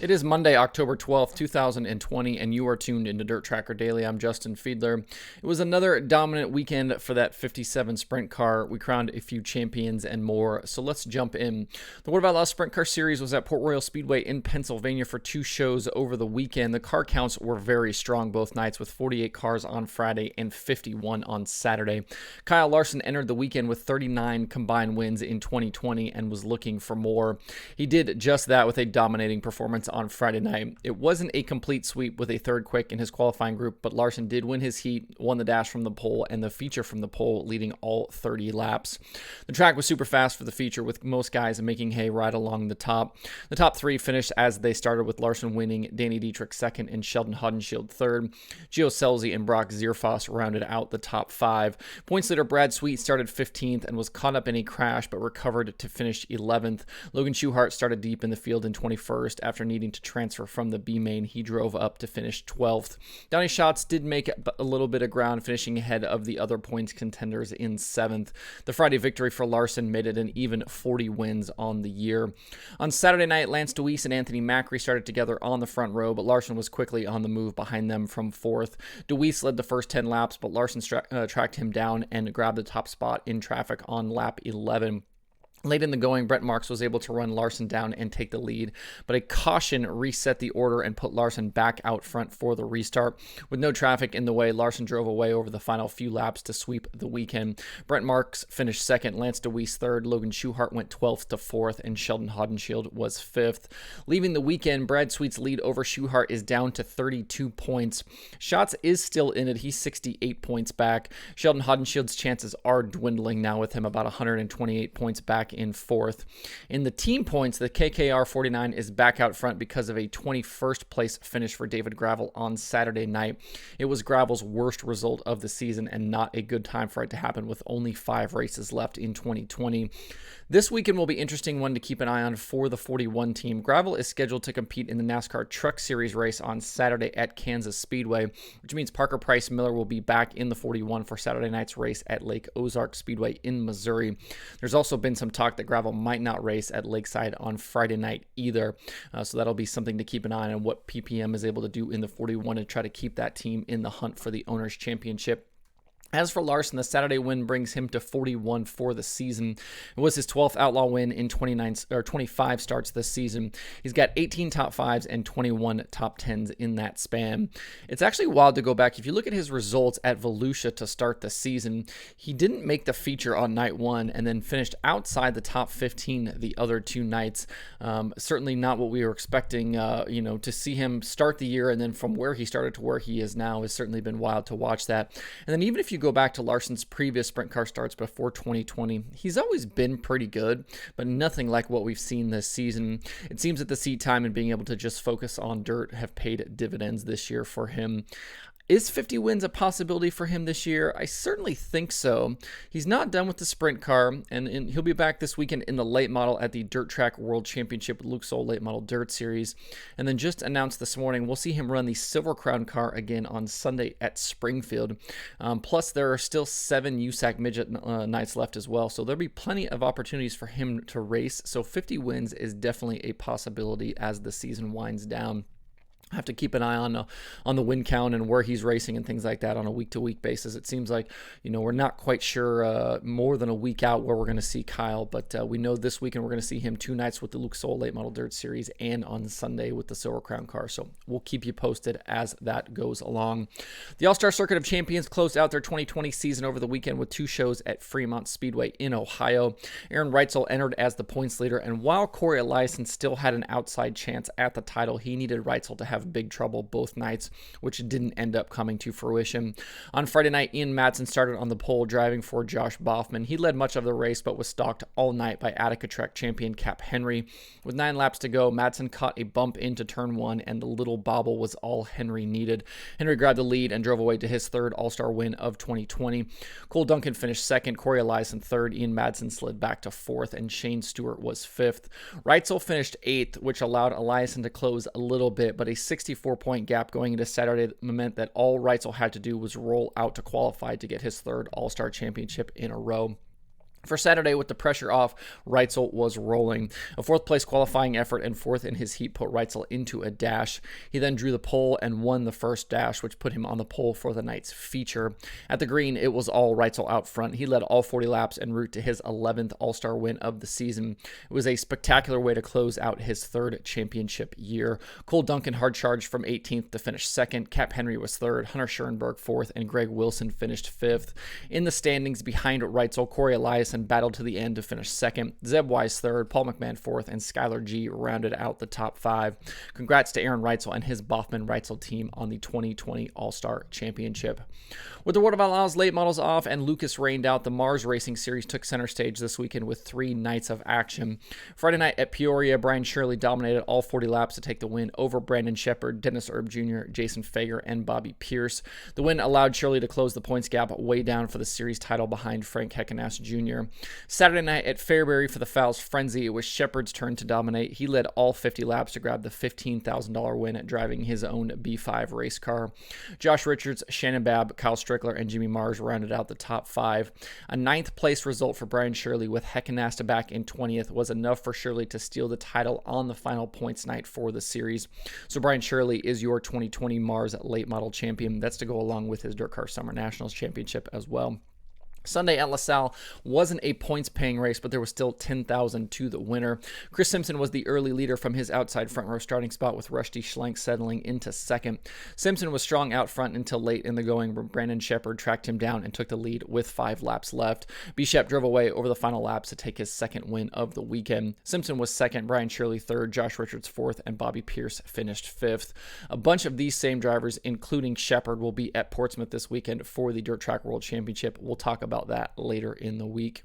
It is Monday, October 12th, 2020, and you are tuned into DIRTRACKR Daily. I'm Justin Fiedler. It was another dominant weekend for that 57 sprint car. We crowned a few champions and more, so let's jump in. The World of Outlaws Sprint Car Series was at Port Royal Speedway in Pennsylvania for two shows over the weekend. The car counts were very strong both nights, with 48 cars on Friday and 51 on Saturday. Kyle Larson entered the weekend with 39 combined wins in 2020 and was looking for more. He did just that with a dominating performance on Friday night. It wasn't a complete sweep with a third quick in his qualifying group, but Larson did win his heat, won the dash from the pole, and the feature from the pole, leading all 30 laps. The track was super fast for the feature, with most guys making hay right along the top. The top three finished as they started, with Larson winning, Danny Dietrich second, and Sheldon Haudenschild third. Gio Scelzi and Brock Zierfoss rounded out the top five. Points leader Brad Sweet started 15th and was caught up in a crash, but recovered to finish 11th. Logan Schuchart started deep in the field in 21st. After needing to transfer from the B main, he drove up to finish 12th. Donny Schatz did make a little bit of ground, finishing ahead of the other points contenders in 7th. The Friday victory for Larson made it an even 40 wins on the year. On Saturday night, Lance Deweese and Anthony Macri started together on the front row, but Larson was quickly on the move behind them from 4th. Deweese led the first 10 laps, but Larson tracked him down and grabbed the top spot in traffic on lap 11. Late in the going, Brent Marks was able to run Larson down and take the lead, but a caution reset the order and put Larson back out front for the restart. With no traffic in the way, Larson drove away over the final few laps to sweep the weekend. Brent Marks finished second, Lance Deweese third, Logan Schuchart went 12th to 4th, and Sheldon Haudenschild was 5th. Leaving the weekend, Brad Sweet's lead over Schuchart is down to 32 points. Schatz is still in it. He's 68 points back. Sheldon Haudenschild's chances are dwindling now, with him about 128 points back in 4th. In the team points, the KKR 49 is back out front because of a 21st place finish for David Gravel on Saturday night. It was Gravel's worst result of the season and not a good time for it to happen, with only 5 races left in 2020. This weekend will be an interesting one to keep an eye on for the 41 team. Gravel is scheduled to compete in the NASCAR Truck Series race on Saturday at Kansas Speedway, which means Parker Price Miller will be back in the 41 for Saturday night's race at Lake Ozark Speedway in Missouri. There's also been some talk that Gravel might not race at Lakeside on Friday night either, so that'll be something to keep an eye on what PPM is able to do in the 41 to try to keep that team in the hunt for the Owners' Championship. As for Larson, the Saturday win brings him to 41 for the season. It was his 12th Outlaw win in 25 starts this season. He's got 18 top 5s and 21 top 10s in that span. It's actually wild to go back. If you look at his results at Volusia to start the season, he didn't make the feature on night 1 and then finished outside the top 15 the other 2 nights. Certainly not what we were expecting, to see him start the year, and then from where he started to where he is now has certainly been wild to watch that. And then even if you go back to Larson's previous sprint car starts before 2020, he's always been pretty good, but nothing like what we've seen this season. It seems that the seat time and being able to just focus on dirt have paid dividends this year for him. Is 50 wins a possibility for him this year? I certainly think so. He's not done with the sprint car, and he'll be back this weekend in the late model at the Dirt Track World Championship with Luke Soul Late Model Dirt Series. And then just announced this morning, we'll see him run the Silver Crown car again on Sunday at Springfield. Plus, there are still 7 USAC midget nights left as well, so there'll be plenty of opportunities for him to race. So 50 wins is definitely a possibility as the season winds down. Have to keep an eye on the win count and where he's racing and things like that on a week-to-week basis. It seems like, we're not quite sure more than a week out where we're going to see Kyle, but we know this weekend we're going to see him 2 nights with the Luke Soul Late Model Dirt Series and on Sunday with the Silver Crown car. So we'll keep you posted as that goes along. The All-Star Circuit of Champions closed out their 2020 season over the weekend with 2 shows at Fremont Speedway in Ohio. Aaron Reutzel entered as the points leader, and while Corey Eliason still had an outside chance at the title, he needed Reutzel to have big trouble both nights, which didn't end up coming to fruition. On Friday night, Ian Madsen started on the pole driving for Josh Boffman. He led much of the race but was stalked all night by Attica Trek champion Cap Henry. With 9 laps to go, Madsen caught a bump into turn 1 and the little bobble was all Henry needed. Henry grabbed the lead and drove away to his 3rd All-Star win of 2020. Cole Duncan finished 2nd, Corey Eliason 3rd, Ian Madsen slid back to 4th, and Shane Stewart was 5th. Reutzel finished 8th, which allowed Eliason to close a little bit, but a 64-point gap going into Saturday meant that all Reutzel had to do was roll out to qualify to get his 3rd All-Star championship in a row. For Saturday, with the pressure off, Reutzel was rolling. A fourth-place qualifying effort and fourth in his heat put Reutzel into a dash. He then drew the pole and won the first dash, which put him on the pole for the night's feature. At the green, it was all Reutzel out front. He led all 40 laps en route to his 11th All-Star win of the season. It was a spectacular way to close out his third championship year. Cole Duncan hard charged from 18th to finish second. Cap Henry was third, Hunter Schoenberg fourth, and Greg Wilson finished fifth. In the standings behind Reutzel, Corey Elias and battled to the end to finish second. Zeb Wise third, Paul McMahon fourth, and Skylar G rounded out the top five. Congrats to Aaron Reutzel and his Boffman-Reutzel team on the 2020 All-Star Championship. With the World of Outlaws late models off and Lucas rained out, the Mars Racing Series took center stage this weekend with 3 nights of action. Friday night at Peoria, Brian Shirley dominated all 40 laps to take the win over Brandon Shepard, Dennis Erb Jr., Jason Fager, and Bobby Pierce. The win allowed Shirley to close the points gap way down for the series title behind Frank Heckenast Jr. Saturday night at Fairbury for the Fowles Frenzy, it was Shepard's turn to dominate. He led all 50 laps to grab the $15,000 win at driving his own B5 race car. Josh Richards, Shannon Babb, Kyle Strickler, and Jimmy Mars rounded out the top 5. A 9th place result for Brian Shirley with Heckenast back in 20th was enough for Shirley to steal the title on the final points night for the series. So Brian Shirley is your 2020 Mars late model champion. That's to go along with his Dirt Car Summer Nationals championship as well. Sunday at LaSalle wasn't a points-paying race, but there was still $10,000 to the winner. Chris Simpson was the early leader from his outside front row starting spot, with Rusty Schlenk settling into second. Simpson was strong out front until late in the going, where Brandon Shepard tracked him down and took the lead with 5 laps left. B-Shep drove away over the final laps to take his second win of the weekend. Simpson was second, Brian Shirley third, Josh Richards fourth, and Bobby Pierce finished fifth. A bunch of these same drivers, including Shepard, will be at Portsmouth this weekend for the Dirt Track World Championship. We'll talk about that later in the week.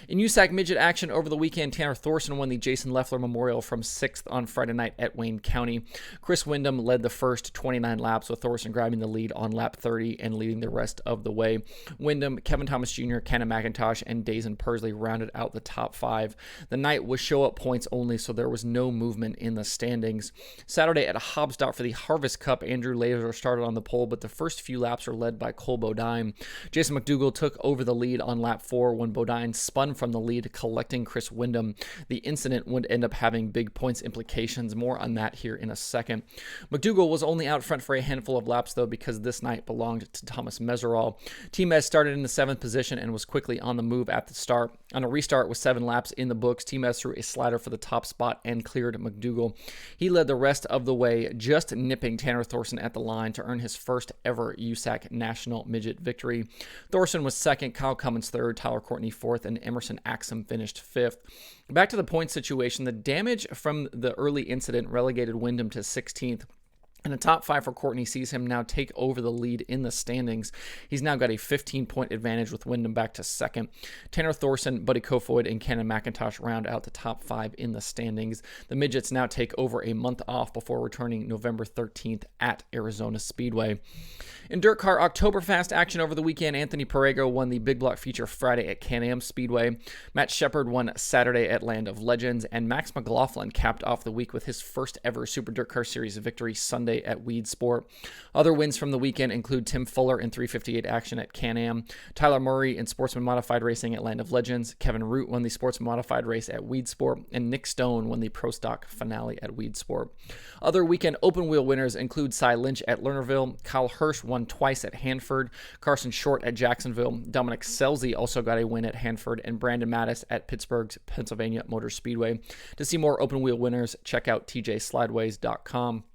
In USAC midget action over the weekend, Tanner Thorson won the Jason Leffler Memorial from 6th on Friday night at Wayne County. Chris Wyndham led the first 29 laps, with Thorson grabbing the lead on lap 30 and leading the rest of the way. Wyndham, Kevin Thomas Jr., Cannon McIntosh, and Dazen Persley rounded out the top 5. The night was show-up points only, so there was no movement in the standings. Saturday at a Hobbs for the Harvest Cup, Andrew Laser started on the pole, but the first few laps were led by Cole Bodine. Jason McDougall took over the lead on lap 4 when Bodine spun from the lead, collecting Chris Wyndham. The incident would end up having big points implications. More on that here in a second. McDougall was only out front for a handful of laps, though, because this night belonged to Thomas Meserol. T-Mez started in the 7th position and was quickly on the move at the start. On a restart with 7 laps in the books, T-Mez threw a slider for the top spot and cleared McDougall. He led the rest of the way, just nipping Tanner Thorson at the line to earn his first ever USAC National Midget victory. Thorson was second, Kyle Cummins third, Tyler Courtney fourth, and Emerson Axum finished 5th. Back to the point situation, the damage from the early incident relegated Wyndham to 16th. And the top 5 for Courtney sees him now take over the lead in the standings. He's now got a 15-point advantage with Wyndham back to second. Tanner Thorson, Buddy Kofoid, and Cannon McIntosh round out the top 5 in the standings. The Midgets now take over a month off before returning November 13th at Arizona Speedway. In Dirt Car Oktoberfest action over the weekend, Anthony Perego won the Big Block feature Friday at Can-Am Speedway. Matt Shepard won Saturday at Land of Legends, and Max McLaughlin capped off the week with his first ever Super Dirt Car Series victory Sunday at Weed Sport. Other wins from the weekend include Tim Fuller in 358 action at Can-Am, Tyler Murray in Sportsman Modified Racing at Land of Legends, Kevin Root won the Sportsman Modified race at Weed Sport, and Nick Stone won the Pro Stock finale at Weed Sport. Other weekend open wheel winners include Cy Lynch at Lernerville, Kyle Hirsch won twice at Hanford, Carson Short at Jacksonville, Dominic Selzy also got a win at Hanford, and Brandon Mattis at Pittsburgh's Pennsylvania Motor Speedway. To see more open wheel winners, check out tjslideways.com.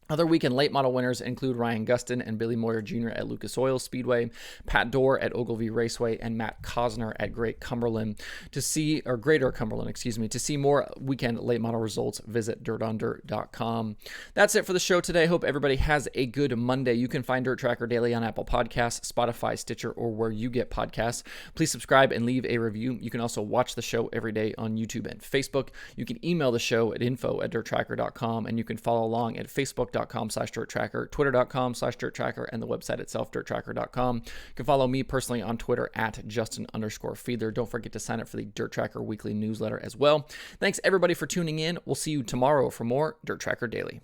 Other weekend late model winners include Ryan Gustin and Billy Moyer Jr. at Lucas Oil Speedway, Pat Dorr at Ogilvie Raceway, and Matt Cosner at Greater Cumberland. To see more weekend late model results, visit dirtondirt.com. That's it for the show today. Hope everybody has a good Monday. You can find DIRTRACKR Daily on Apple Podcasts, Spotify, Stitcher, or where you get podcasts. Please subscribe and leave a review. You can also watch the show every day on YouTube and Facebook. You can email the show at info@dirttracker.com, and you can follow along at facebook.com/dirttracker, twitter.com/dirttracker, and the website itself, dirttracker.com. You can follow me personally on Twitter at Justin_Fiedler. Don't forget to sign up for the Dirt Tracker weekly newsletter as well. Thanks everybody for tuning in. We'll see you tomorrow for more Dirt Tracker Daily.